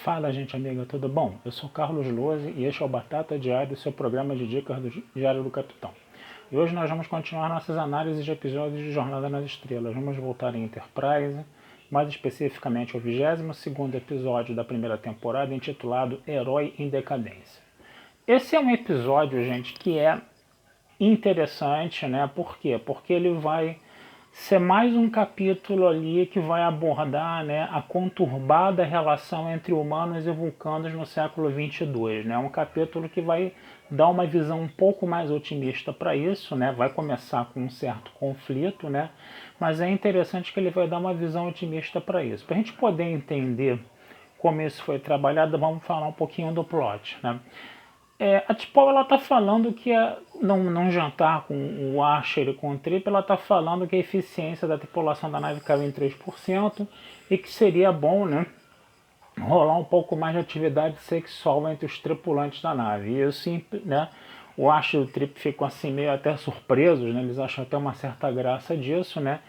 Fala, gente amiga, tudo bom? Eu sou Carlos Lose e este é o Batata Diário, seu programa de dicas do Diário do Capitão. E hoje nós vamos continuar nossas análises de episódios de Jornada nas Estrelas. Vamos voltar em Enterprise, mais especificamente ao 22º episódio da primeira temporada, intitulado Herói em Decadência. Esse é um episódio, gente, que é interessante, né? Por quê? Porque ele vai ser mais um capítulo ali que vai abordar, né, a conturbada relação entre humanos e vulcanos no século 22, né? Um capítulo que vai dar uma visão um pouco mais otimista para isso, né? Vai começar com um certo conflito, né? Mas é interessante que ele vai dar uma visão otimista para isso. Para a gente poder entender como isso foi trabalhado, vamos falar um pouquinho do plot, né? A T'Pol, ela tá falando que num jantar com o Archer e com o Trip, ela tá falando que a eficiência da tripulação da nave caiu em 3% e que seria bom, né, rolar um pouco mais de atividade sexual entre os tripulantes da nave. E assim, né, o Archer e o Trip ficam assim meio até surpresos, né, eles acham até uma certa graça disso, né,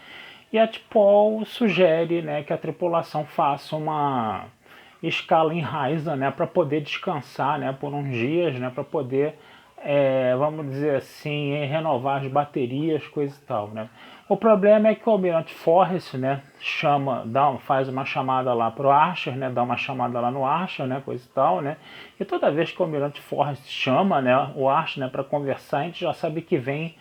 e a T'Pol sugere, né, que a tripulação faça uma escala em Raiza, né, para poder descansar, né, por uns dias, né, para poder, vamos dizer assim, renovar as baterias, coisa e tal, né. O problema é que o Almirante Forrest, né, faz uma chamada lá pro Archer, né, dá uma chamada lá no Archer, né, coisa e tal, né, e toda vez que o Almirante Forrest chama, né, o Archer, né, para conversar, a gente já sabe que vem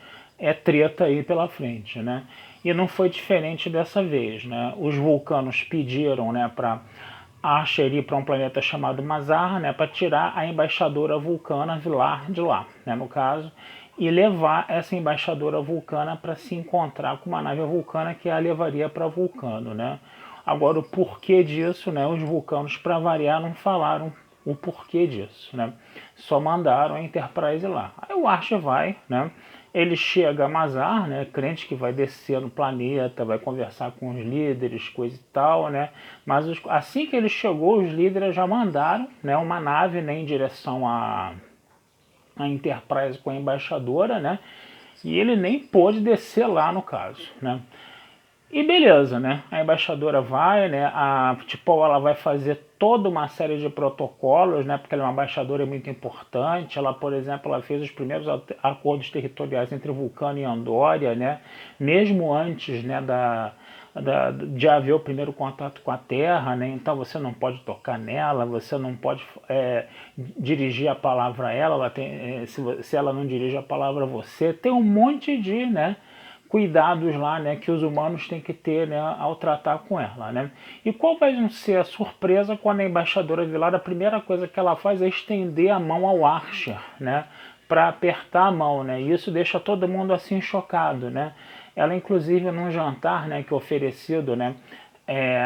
treta aí pela frente, né. E não foi diferente dessa vez, né. Os vulcanos pediram, né, para Archer ir para um planeta chamado Mazar, né, para tirar a embaixadora vulcana Vilar de lá, né, no caso, e levar essa embaixadora vulcana para se encontrar com uma nave vulcana que a levaria para Vulcano, né. Agora, o porquê disso, né, os vulcanos, para variar, não falaram o porquê disso, né, só mandaram a Enterprise lá. Aí o Archer vai, né, ele chega a Mazar, né, crente que vai descer no planeta, vai conversar com os líderes, coisa e tal, né, mas assim que ele chegou, os líderes já mandaram, né, uma nave, né, em direção à Enterprise com a embaixadora, né, e ele nem pôde descer lá no caso, né. E beleza, né? A embaixadora vai, né? Ela vai fazer toda uma série de protocolos, né? Porque ela é uma embaixadora muito importante. Ela, por exemplo, ela fez os primeiros acordos territoriais entre Vulcano e Andória, né? Mesmo antes, né? De haver o primeiro contato com a Terra, né? Então você não pode tocar nela, você não pode dirigir a palavra a ela tem, se ela não dirige a palavra a você. Tem um monte de, né, cuidados lá, né, que os humanos têm que ter, né, ao tratar com ela, né. E qual vai ser a surpresa quando a embaixadora Vilar, a primeira coisa que ela faz é estender a mão ao Archer, né, para apertar a mão, né, e isso deixa todo mundo assim chocado, né. Ela inclusive num jantar, né, que é oferecido, né,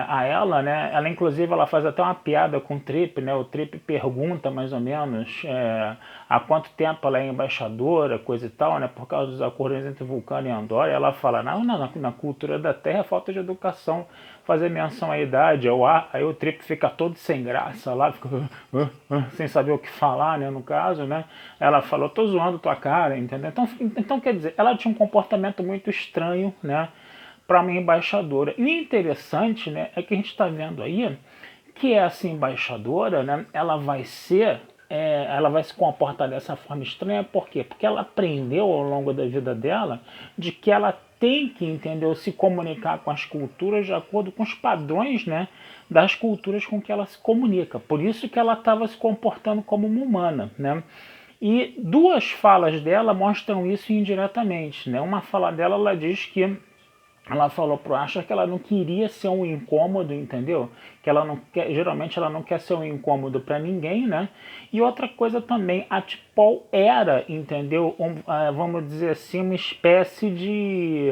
a ela, né, ela inclusive ela faz até uma piada com o Trip, né, o Trip pergunta mais ou menos há quanto tempo ela é embaixadora, coisa e tal, né, por causa dos acordos entre Vulcano e Andória. Ela fala, não, na cultura da Terra é falta de educação fazer menção à idade. Aí o Trip fica todo sem graça lá, fica sem saber o que falar, né, no caso, né. Ela falou, tô zoando tua cara, entendeu? Então quer dizer, ela tinha um comportamento muito estranho, né, para uma embaixadora. E o interessante, né, é que a gente está vendo aí que essa embaixadora, né, ela vai se comportar dessa forma estranha. Por quê? Porque ela aprendeu ao longo da vida dela de que ela tem que, entendeu, se comunicar com as culturas de acordo com os padrões, né, das culturas com que ela se comunica. Por isso que ela estava se comportando como uma humana, né? E duas falas dela mostram isso indiretamente, né? Uma fala dela, ela diz que ela falou pro Asher que ela não queria ser um incômodo, entendeu? Que ela não quer, geralmente ela não quer ser um incômodo para ninguém, né? E outra coisa também, a T'Pol era, entendeu? Vamos dizer assim, uma espécie de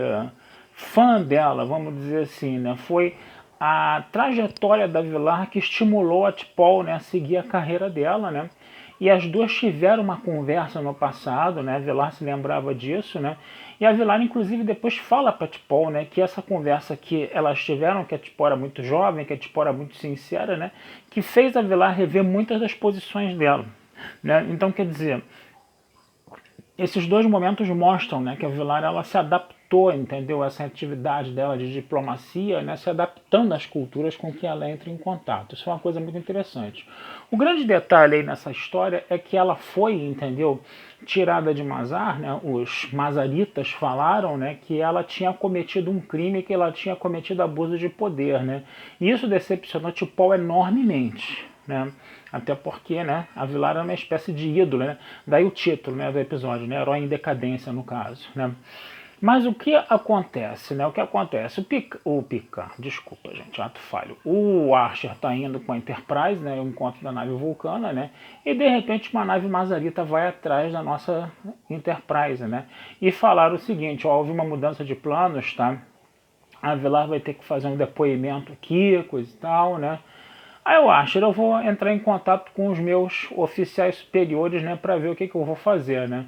fã dela, vamos dizer assim, né? Foi a trajetória da Vilar que estimulou a T'Pol, né, a seguir a carreira dela, né? E as duas tiveram uma conversa no passado, né? A Vilar se lembrava disso, né? E a Vilar, inclusive, depois fala para a T'Pol, né, que essa conversa que elas tiveram, que a T'Pol era muito jovem, que a T'Pol era muito sincera, né, que fez a Vilar rever muitas das posições dela, né? Então, quer dizer, esses dois momentos mostram, né, que a Vilar ela se adaptou adaptou, entendeu, essa atividade dela de diplomacia, né, se adaptando às culturas com que ela entra em contato. Isso é uma coisa muito interessante. O grande detalhe aí nessa história é que ela foi, entendeu, tirada de Mazar, né, os mazaritas falaram, né, que ela tinha cometido um crime, que ela tinha cometido abuso de poder, né, e isso decepcionou T'Pol enormemente, né, até porque, né, a Vilar era uma espécie de ídolo, né, daí o título, né, do episódio, né, herói em decadência no caso, né. Mas o que acontece, né? O que acontece? Desculpa, gente, ato falho. O Archer está indo com a Enterprise, né? O encontro da nave Vulcana, né? E de repente uma nave Mazarita vai atrás da nossa Enterprise, né? E falaram o seguinte: ó, houve uma mudança de planos, tá? A Vilar vai ter que fazer um depoimento aqui, coisa e tal, né? Aí eu acho, eu vou entrar em contato com os meus oficiais superiores, né, para ver o que eu vou fazer, né?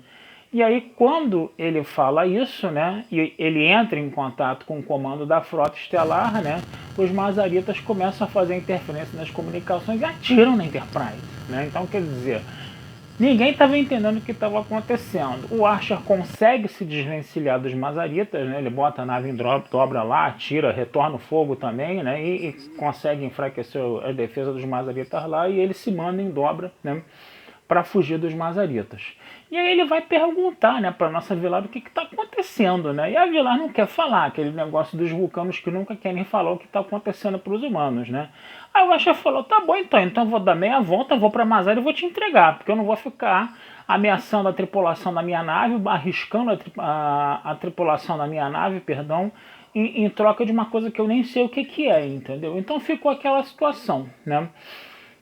E aí quando ele fala isso, né, e ele entra em contato com o comando da frota estelar, né, os mazaritas começam a fazer interferência nas comunicações e atiram na Enterprise, né? Então quer dizer, ninguém estava entendendo o que estava acontecendo. O Archer consegue se desvencilhar dos mazaritas, né? Ele bota a nave em dobra lá, atira, retorna o fogo também, né? E consegue enfraquecer a defesa dos mazaritas lá e ele se manda em dobra, né, para fugir dos mazaritas. E aí ele vai perguntar, né, para nossa Vilar o que está acontecendo, né? E a Vilar não quer falar, aquele negócio dos vulcanos que nunca querem falar o que está acontecendo para os humanos, né? Aí o Asher falou, tá bom então eu vou dar meia volta, vou para Mazar e vou te entregar, porque eu não vou ficar ameaçando a tripulação da minha nave, arriscando a tripulação da minha nave, perdão, em troca de uma coisa que eu nem sei o que é, entendeu? Então ficou aquela situação, né?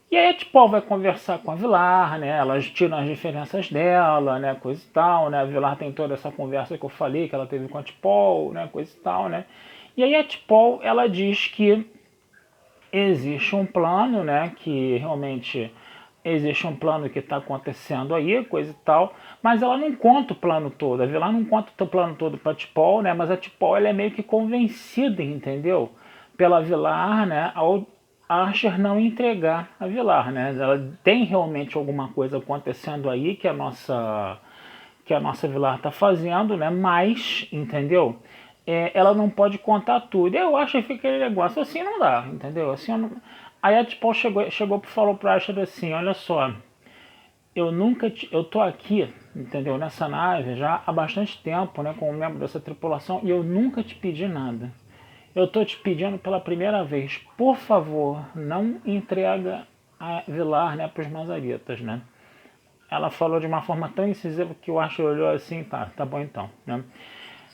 E aí a T'Pol vai conversar com a Vilar, né? Elas tiram as diferenças dela, né? Coisa e tal, né? A Vilar tem toda essa conversa que eu falei que ela teve com a T'Pol, né? Coisa e tal, né? E aí a T'Pol, ela diz que existe um plano, né? Que realmente existe um plano que está acontecendo aí, coisa e tal, mas ela não conta o plano todo. A Vilar não conta o plano todo para a T'Pol, né? Mas a T'Pol, ela é meio que convencida, entendeu? Pela Vilar, né? Ao Archer não entregar a Vilar, né? Ela tem realmente alguma coisa acontecendo aí que a nossa Vilar está fazendo, né? Mas, entendeu? Ela não pode contar tudo. Eu acho que fica aquele negócio assim, não dá, entendeu? Assim, não... Aí a T'Pol chegou e falou para Archer assim, olha só, eu tô aqui, entendeu? Nessa nave já há bastante tempo, né? Como membro dessa tripulação e eu nunca te pedi nada. Eu estou te pedindo pela primeira vez, por favor, não entrega a Vilar, né, para os mazaritas, né? Ela falou de uma forma tão incisiva que o Archer olhou assim, tá bom então, né?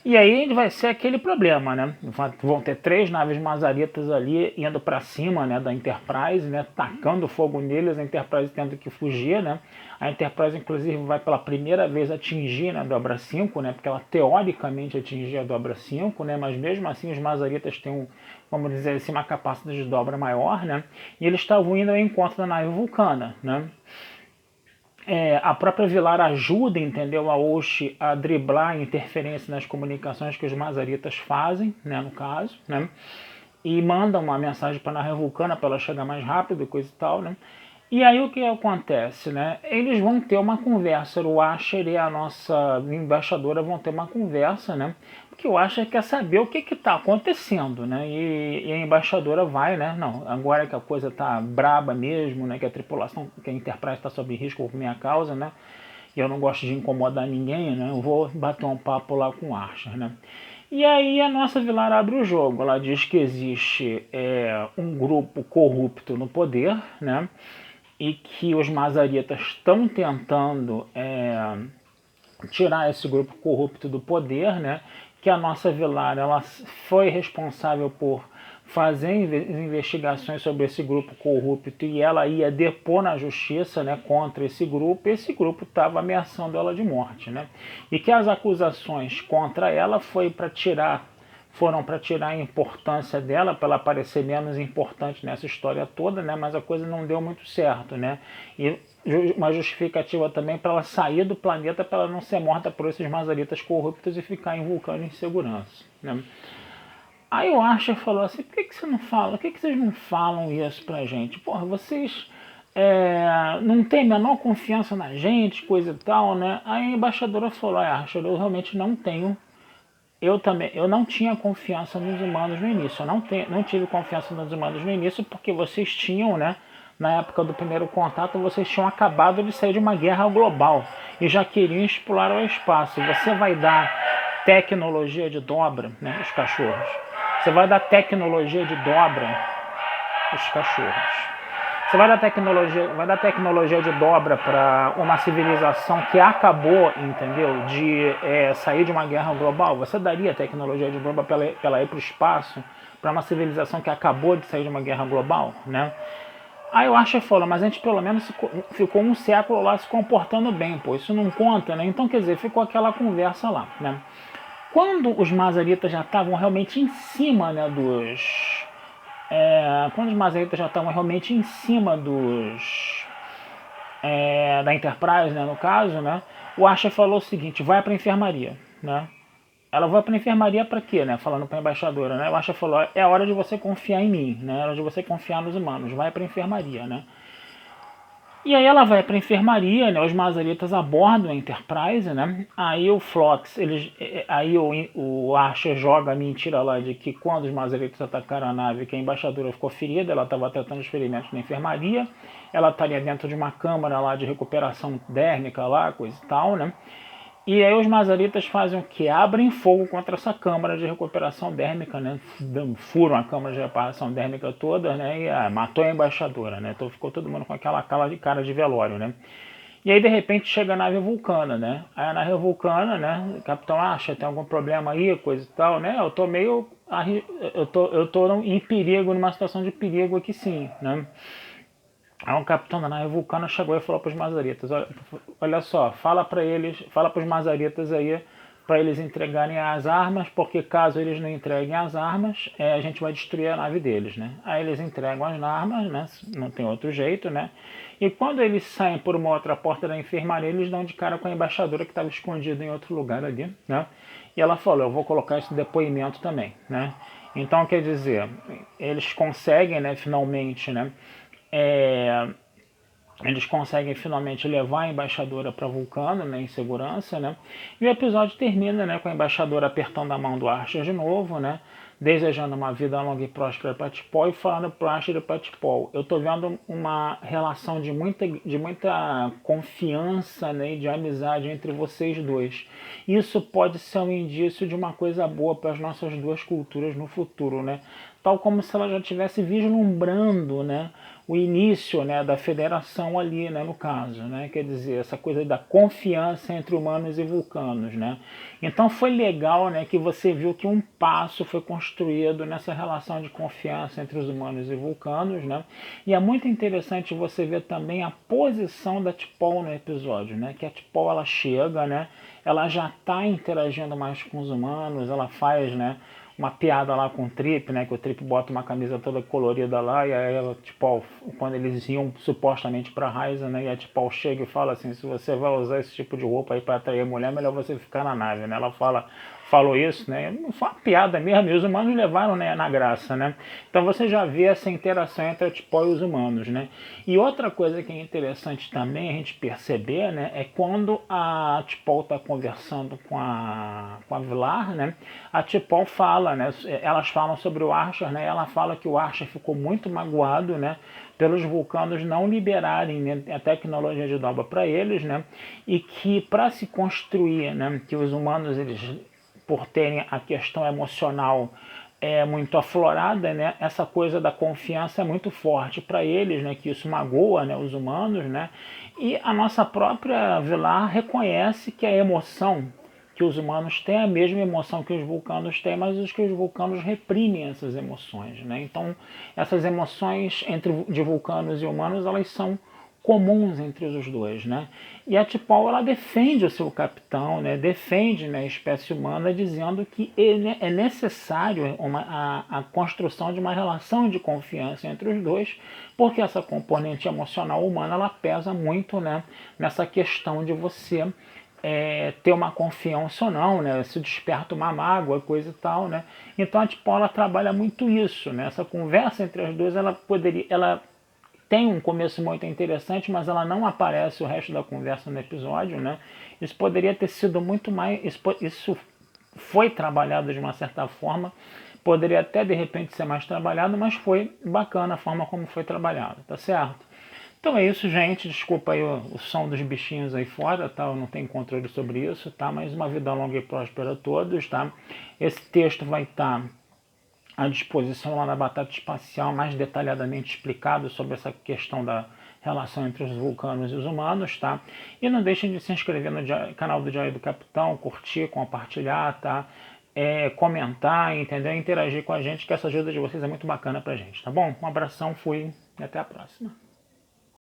E aí vai ser aquele problema, né? Vão ter 3 naves mazaritas ali indo para cima, né, da Enterprise, né, tacando fogo neles, a Enterprise tendo que fugir, né? A Enterprise inclusive vai pela primeira vez atingir, né, a dobra 5, né, porque ela teoricamente atingia a dobra 5, né, mas mesmo assim os mazaritas têm vamos dizer assim, uma capacidade de dobra maior, né? E eles estavam indo ao encontro da nave Vulcana, né? A própria Vilar ajuda, entendeu, a Osh a driblar a interferência nas comunicações que os mazaritas fazem, né, no caso, né, e manda uma mensagem para a nave Vulcana para ela chegar mais rápido, coisa e tal, né. E aí o que acontece, né? Eles vão ter uma conversa, o Asher e a nossa embaixadora vão ter uma conversa, né? Porque o Asher quer saber o que está acontecendo, né? E a embaixadora vai, né? Não, agora que a coisa tá braba mesmo, né? Que a tripulação, que a Enterprise está sob risco por minha causa, né? E eu não gosto de incomodar ninguém, né? Eu vou bater um papo lá com o Archer, né? E aí a nossa Vilar abre o jogo, ela diz que existe um grupo corrupto no poder, né? E que os mazaritas estão tentando tirar esse grupo corrupto do poder, né? Que a nossa Vilar ela foi responsável por fazer investigações sobre esse grupo corrupto e ela ia depor na justiça, né, contra esse grupo estava ameaçando ela de morte, né? E que as acusações contra ela foram para tirar a importância dela, para ela parecer menos importante nessa história toda, né? Mas a coisa não deu muito certo, né? E uma justificativa também para ela sair do planeta, para ela não ser morta por esses mazaritas corruptos e ficar em Vulcano em segurança, né? Aí o Archer falou assim, por que você não fala, por que vocês não falam isso pra gente? Porra, vocês não têm a menor confiança na gente, coisa e tal, né? Aí a embaixadora falou, Archer, eu realmente não tenho eu não tinha confiança nos humanos no início. Eu não tive confiança nos humanos no início porque vocês tinham, né, na época do primeiro contato, vocês tinham acabado de sair de uma guerra global e já queriam explorar o espaço. Você vai dar tecnologia de dobra, né, os cachorros. Você vai dar tecnologia de dobra, os cachorros. Você vai dar tecnologia de dobra para uma civilização que acabou, entendeu, de sair de uma guerra global? Você daria tecnologia de dobra para ela ir para o espaço, para uma civilização que acabou de sair de uma guerra global, né? Aí o Archer falou, mas a gente pelo menos ficou um século lá se comportando bem, pô, isso não conta, né? Então, quer dizer, ficou aquela conversa lá, né? Quando os Mazaritas já estavam realmente em cima, né, quando os Mazaritas já estavam realmente em cima da Enterprise, né, no caso, né, o Archer falou o seguinte, vai para a enfermaria, né? Ela vai para a enfermaria para quê, né? Falando para a embaixadora, né? O Archer falou, é hora de você confiar em mim, né? É hora de você confiar nos humanos, vai para a enfermaria, né? E aí ela vai para a enfermaria, né? Os Mazaritas abordam a Enterprise, né? Aí o Phlox, aí o Archer joga a mentira lá de que quando os Mazaritas atacaram a nave, que a embaixadora ficou ferida, ela estava tratando os ferimentos na enfermaria, ela estaria dentro de uma câmara lá de recuperação térmica lá, coisa e tal, né? E aí os Mazaritas fazem o que? Abrem fogo contra essa câmara de recuperação térmica, né? Furam a câmara de recuperação térmica toda, né? E matou a embaixadora, né? Então ficou todo mundo com aquela cara de velório, né? E aí de repente chega a nave Vulcana, né? Aí a nave Vulcana, né? O capitão acha, tem algum problema aí, coisa e tal, né? Eu tô meio... Eu tô em perigo, numa situação de perigo aqui sim, né? Aí um capitão da nave Vulcana chegou e falou para os Mazaritas, olha só, fala para os Mazaritas aí, para eles entregarem as armas, porque caso eles não entreguem as armas, a gente vai destruir a nave deles, né? Aí eles entregam as armas, né? Não tem outro jeito, né? E quando eles saem por uma outra porta da enfermaria, eles dão de cara com a embaixadora que estava escondida em outro lugar ali, né? E ela falou, eu vou colocar esse depoimento também, né? Então, quer dizer, eles conseguem, né, finalmente, né? Eles conseguem finalmente levar a embaixadora para Vulcano, né, em segurança, né? E o episódio termina, né, com a embaixadora apertando a mão do Archer de novo, né? Desejando uma vida longa e próspera para T'Pol e falando para o Archer e para T'Pol. Eu estou vendo uma relação de muita confiança, né, e de amizade entre vocês dois. Isso pode ser um indício de uma coisa boa para as nossas duas culturas no futuro, né? Tal como se ela já estivesse vislumbrando, né, o início, né, da federação ali, né, no caso, né, quer dizer, essa coisa da confiança entre humanos e vulcanos, né. Então foi legal, né, que você viu que um passo foi construído nessa relação de confiança entre os humanos e vulcanos, né, e é muito interessante você ver também a posição da T'Pol no episódio, né, que a T'Pol ela chega, né, ela já está interagindo mais com os humanos, ela faz, né, uma piada lá com o Trip, né, que o Trip bota uma camisa toda colorida lá, e aí ela, tipo, quando eles iam supostamente pra Raiza, né, e a T'Pol chega e fala assim, se você vai usar esse tipo de roupa aí pra atrair a mulher, melhor você ficar na nave, né, ela falou isso, né, foi uma piada mesmo, e os humanos levaram, né, na graça, né, então você já vê essa interação entre a T'Pol e os humanos, né, e outra coisa que é interessante também a gente perceber, né, é quando a T'Pol está conversando com a Vilar, né, a T'Pol fala, né, elas falam sobre o Archer, né, ela fala que o Archer ficou muito magoado, né, pelos vulcanos não liberarem, né, a tecnologia de dobra para eles, né, e que para se construir, né, que os humanos, eles, por terem a questão emocional muito aflorada, né, essa coisa da confiança é muito forte para eles, né, que isso magoa, né, os humanos, né, e a nossa própria Vilar reconhece que a emoção que os humanos têm é a mesma emoção que os vulcanos têm, mas os que os vulcanos reprimem essas emoções, né? Então, essas emoções de vulcanos e humanos, elas são comuns entre os dois, né? E a T'Pol, ela defende o seu capitão, né? Defende, né, a espécie humana, dizendo que é necessário a construção de uma relação de confiança entre os dois, porque essa componente emocional humana, ela pesa muito, né, nessa questão de você ter uma confiança ou não, né? Se desperta uma mágoa, coisa e tal, né? Então a T'Pol, ela trabalha muito isso, né? Essa conversa entre as duas, ela tem um começo muito interessante, mas ela não aparece o resto da conversa no episódio, né? Isso poderia ter sido muito mais, isso foi trabalhado de uma certa forma, poderia até de repente ser mais trabalhado, mas foi bacana a forma como foi trabalhado, tá certo? Então é isso, gente. Desculpa aí o som dos bichinhos aí fora, tá? Eu não tenho controle sobre isso, tá? Mas uma vida longa e próspera a todos, tá? Esse texto vai estar à disposição lá na Batata Espacial, mais detalhadamente explicado sobre essa questão da relação entre os vulcanos e os humanos, tá? E não deixem de se inscrever no canal do Diário do Capitão, curtir, compartilhar, tá? Comentar, entendeu? Interagir com a gente, que essa ajuda de vocês é muito bacana pra gente, tá bom? Um abração, fui e até a próxima.